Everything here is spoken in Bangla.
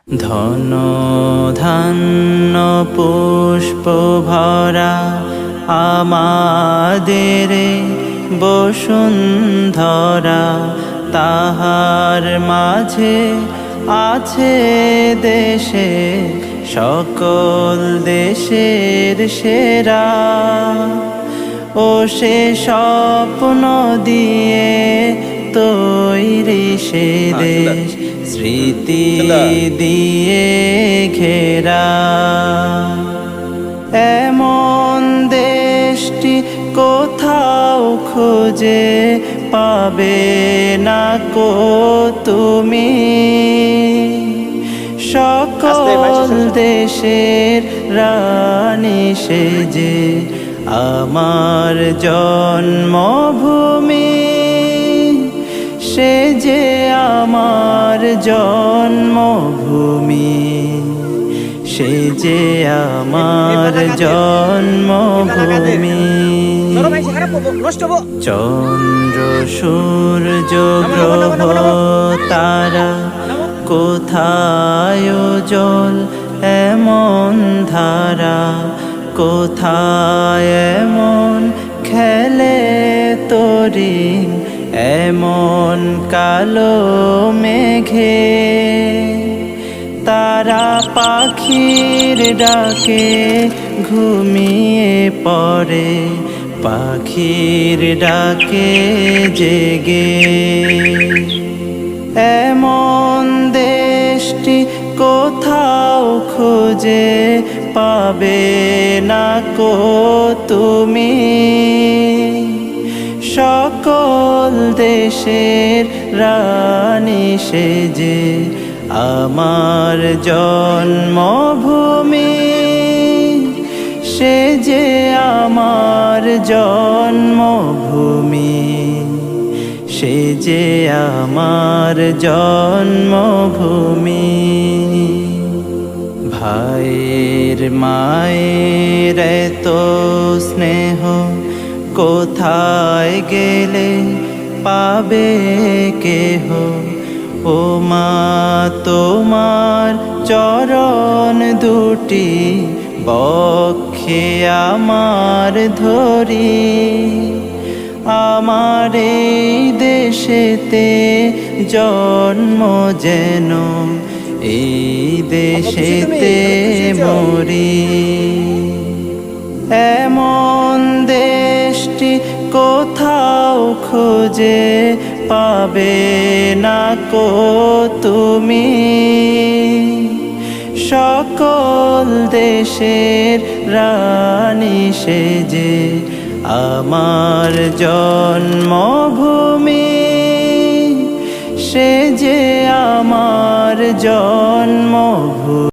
ধন ধান্য পুষ্প ভরা আমাদের বসুন্ধরা, তাহার মাঝে আছে দেশে সকল দেশের সেরা। ও সে স্বপ্ন দিয়ে তৈরি সে দেশ, স্মৃতি দিয়ে ঘেরা। এমন দেশটি কোথাও খুঁজে পাবে না কো তুমি। সকল দেশের রানী সেজে আমার জন্মভূমি, সে যে আমার জন্মভূমি, সে যে আমার জন্মভূমি। চন্দ্র সূর্য গ্রহ তারা কোথায় জল এমন ধারা, কোথায় এমন খেলে তরি এমন কালো মেঘে। তারা পাখির ডাকে ঘুমিয়ে পড়ে, পাখির ডাকে জেগে। এমন দেশটি কোথাও খুঁজে পাবে না কো তুমি। সকল দেশের রানী সেজে আমার জন্মভূমি, সে যে আমার জন্মভূমি, সে যে আমার জন্মভূমি। ভাইয়ের মায়ের এত স্নেহ কোথায় গেলে পাবে কেহ। ও মা তোমার চরণ দুটি বক্ষে আমার ধরি, আমার এই দেশেতে জন্ম যেন এই দেশেতে মরি। এমন দেশটি কোথাও খুঁজে পাবে না কো তুমি। সকল দেশের রানী সেজে আমার জন্মভূমি, সে যে আমার জন্মভূমি।